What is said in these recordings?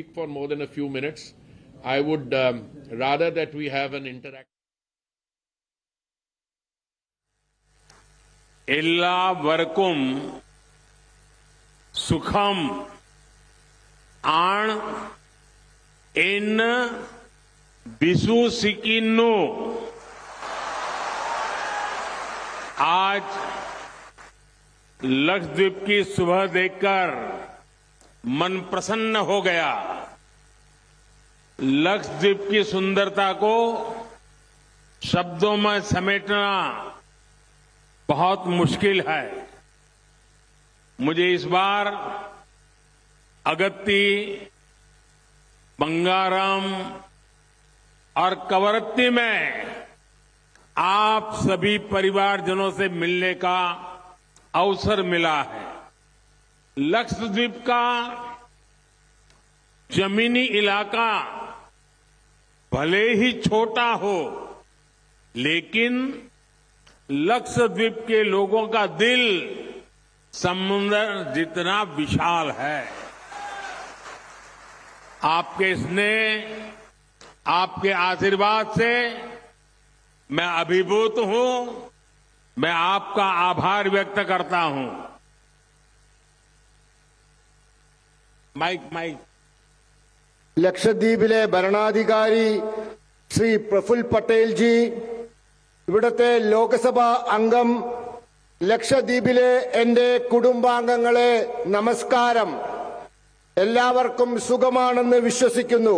speak for more than a few minutes. I would rather that we have an interaction. എല്ലാവർക്കും സുഖം ആൺ എന്ന് വിശ്വസിക്കുന്നു. आज लक्षद्वीप की सुबह देखकर मन प्रसन्न हो गया. लक्षद्वीप की सुंदरता को शब्दों में समेटना बहुत मुश्किल है. मुझे इस बार अगत्ती, बंगारम और कवरत्ती में आप सभी परिवारजनों से मिलने का अवसर मिला है. लक्षद्वीप का जमीनी इलाका भले ही छोटा हो, लेकिन लक्षद्वीप के लोगों का दिल समुद्र जितना विशाल है. आपके स्नेह, आपके आशीर्वाद से मैं अभिभूत हूं. मैं आपका आभार व्यक्त करता हूं. माइक ലക്ഷദ്വീപിലെ ഭരണാധികാരി ശ്രീ പ്രഫുൽ പട്ടേൽ ജി, ഇവിടുത്തെ ലോക്സഭാ അംഗം, ലക്ഷദ്വീപിലെ എന്റെ കുടുംബാംഗങ്ങളെ നമസ്കാരം. എല്ലാവർക്കും സുഖമാണെന്ന് വിശ്വസിക്കുന്നു.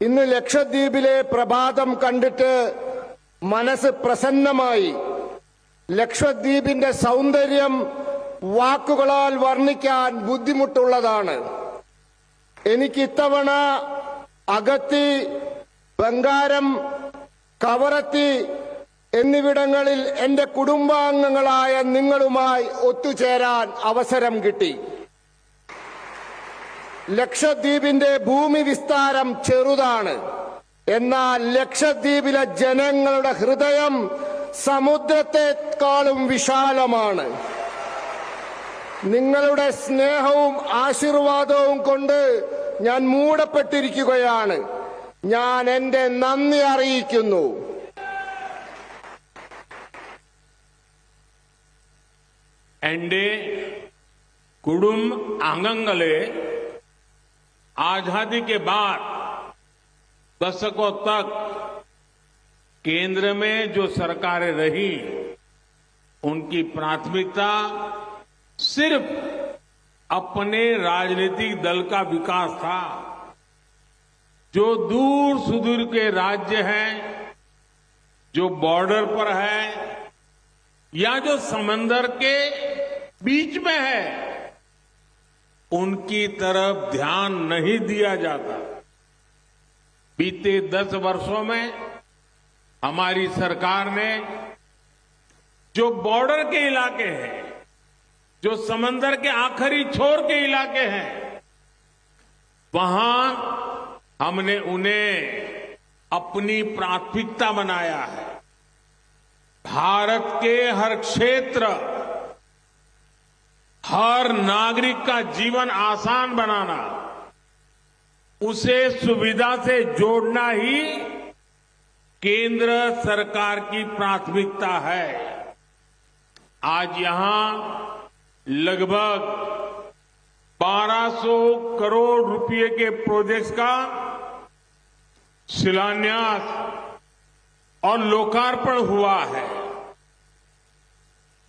ഇന്ന് ലക്ഷദ്വീപിലെ പ്രഭാതം കണ്ടിട്ട് മനസ്സ് പ്രസന്നമായി. ലക്ഷദ്വീപിന്റെ സൗന്ദര്യം വാക്കുകളാൽ വർണ്ണിക്കാൻ ബുദ്ധിമുട്ടുള്ളതാണ്. എനിക്ക് ഇത്തവണ അഗത്തി, ബംഗാരം, കവറത്തി എന്നിവിടങ്ങളിൽ എന്റെ കുടുംബാംഗങ്ങളായ നിങ്ങളുമായി ഒത്തുചേരാൻ അവസരം കിട്ടി. ലക്ഷദ്വീപിന്റെ ഭൂമി വിസ്താരം ചെറുതാണ്. എന്നാൽ ലക്ഷദ്വീപിലെ ജനങ്ങളുടെ ഹൃദയം സമുദ്രത്തെക്കാളും വിശാലമാണ്. നിങ്ങളുടെ സ്നേഹവും ആശീർവാദവും കൊണ്ട് ഞാൻ മൂടപ്പെട്ടിരിക്കുകയാണ്. ഞാൻ എന്റെ നന്ദി അറിയിക്കുന്നു. എന്റെ കുടുംബാംഗങ്ങളെ, आजादी के बाद दशकों तक केंद्र में जो सरकारें रही, उनकी प्राथमिकता सिर्फ अपने राजनीतिक दल का विकास था. जो दूर सुदूर के राज्य हैं, जो बॉर्डर पर है या जो समंदर के बीच में है, उनकी तरफ ध्यान नहीं दिया जाता. बीते 10 वर्षों में हमारी सरकार ने जो बॉर्डर के इलाके हैं, जो समंदर के आखिरी छोर के इलाके हैं, वहां हमने उन्हें अपनी प्राथमिकता बनाया है. भारत के हर क्षेत्र, हर नागरिक का जीवन आसान बनाना, उसे सुविधा से जोड़ना ही केंद्र सरकार की प्राथमिकता है. आज यहां लगभग 1200 करोड़ रुपए के प्रोजेक्ट्स का शिलान्यास और लोकार्पण हुआ है.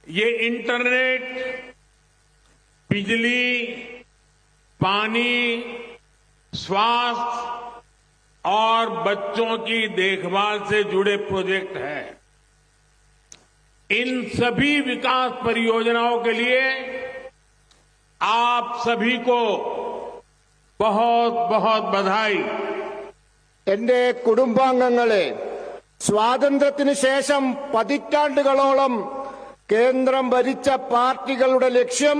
ये इंटरनेट, बिजली, पानी, स्वास्थ्य और बच्चों की देखभाल से जुड़े प्रोजेक्ट हैं. इन सभी विकास परियोजनाओं के लिए आप सभी को बहुत बहुत बधाई. എന്റെ കുടുംബാംഗങ്ങളെ, സ്വാതന്ത്ര്യത്തിന് ശേഷം പതിറ്റാണ്ടുകളോളം കേന്ദ്രം ഭരിച്ച പാർട്ടികളുടെ ലക്ഷ്യം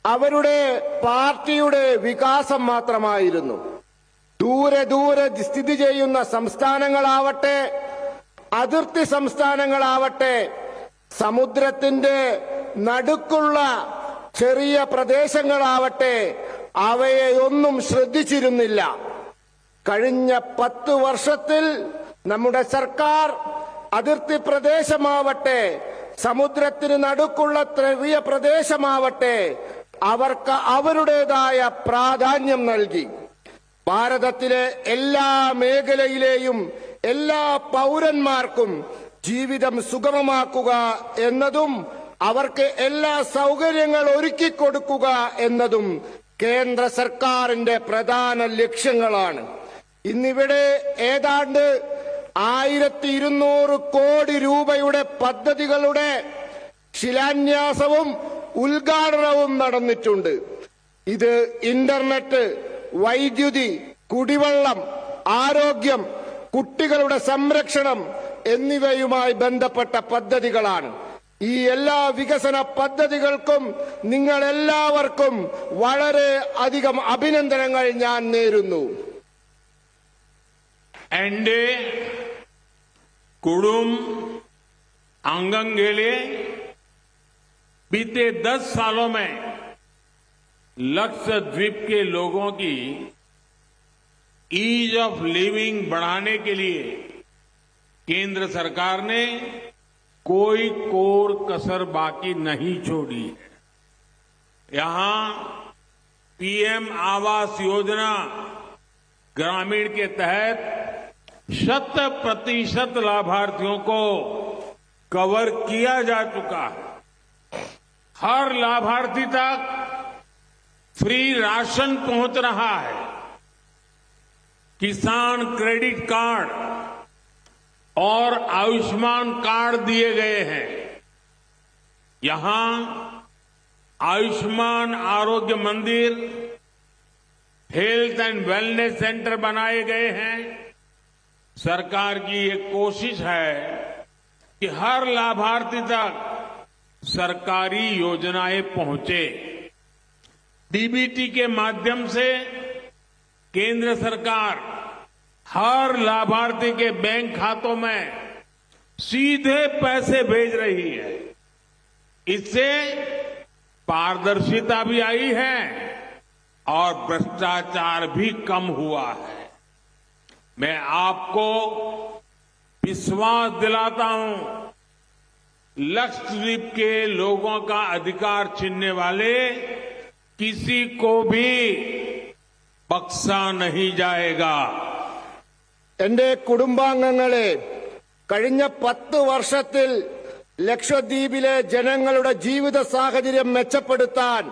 അവരുടെ പാർട്ടിയുടെ വികാസം മാത്രമായിരുന്നു. ദൂരെ ദൂരെ സ്ഥിതി ചെയ്യുന്ന സംസ്ഥാനങ്ങളാവട്ടെ, അതിർത്തി സംസ്ഥാനങ്ങളാവട്ടെ, സമുദ്രത്തിന്റെ നടുക്കുള്ള ചെറിയ പ്രദേശങ്ങളാവട്ടെ, അവയെയൊന്നും ശ്രദ്ധിച്ചിരുന്നില്ല. കഴിഞ്ഞ 10 വർഷത്തിൽ നമ്മുടെ സർക്കാർ അതിർത്തി പ്രദേശമാവട്ടെ, സമുദ്രത്തിന് നടുക്കുള്ള ചെറിയ പ്രദേശമാവട്ടെ, അവർക്ക് അവരുടേതായ പ്രാധാന്യം നൽകി. ഭാരതത്തിലെ എല്ലാ മേഖലയിലെയും എല്ലാ പൗരന്മാർക്കും ജീവിതം സുഗമമാക്കുക എന്നതും അവർക്ക് എല്ലാ സൗകര്യങ്ങൾ ഒരുക്കിക്കൊടുക്കുക എന്നതും കേന്ദ്ര സർക്കാരിന്റെ പ്രധാന ലക്ഷ്യങ്ങളാണ്. ഇന്നിവിടെ ഏതാണ്ട് 1200 കോടി രൂപയുടെ പദ്ധതികളുടെ ശിലാന്യാസവും ഉദ്ഘാടനവും നടന്നിട്ടുണ്ട്. ഇത് ഇന്റർനെറ്റ്, വൈദ്യുതി, കുടിവെള്ളം, ആരോഗ്യം, കുട്ടികളുടെ സംരക്ഷണം എന്നിവയുമായി ബന്ധപ്പെട്ട പദ്ധതികളാണ്. ഈ എല്ലാ വികസന പദ്ധതികൾക്കും നിങ്ങൾ എല്ലാവർക്കും വളരെ അധികം അഭിനന്ദനങ്ങൾ ഞാൻ നേരുന്നു. एनडीए कुडुम आंगन के लिए बीते 10 सालों में लक्षद्वीप के लोगों की ईज ऑफ लिविंग बढ़ाने के लिए केंद्र सरकार ने कोई कोर कसर बाकी नहीं छोड़ी है. यहां पीएम आवास योजना ग्रामीण के तहत 100% लाभार्थियों को कवर किया जा चुका है. हर लाभार्थी तक फ्री राशन पहुंच रहा है. किसान क्रेडिट कार्ड और आयुष्मान कार्ड दिए गए हैं. यहां आयुष्मान आरोग्य मंदिर, हेल्थ एंड वेलनेस सेंटर बनाए गए हैं. सरकार की एक कोशिश है कि हर लाभार्थी तक सरकारी योजनाएं पहुंचे. डीबीटी के माध्यम से केंद्र सरकार हर लाभार्थी के बैंक खातों में सीधे पैसे भेज रही है. इससे पारदर्शिता भी आई है और भ्रष्टाचार भी कम हुआ है. मैं आपको विश्वास दिलाता हूं, लक्षद्वीप के लोगों का अधिकार छीनने वाले किसी को भी बख्शा नहीं जाएगा. എന്റെ കുടുംബാംഗങ്ങളെ, കഴിഞ്ഞ 10 വർഷത്തിൽ ലക്ഷദ്വീപിലെ ജനങ്ങളുടെ ജീവിത സാഹചര്യം മെച്ചപ്പെടുത്താൻ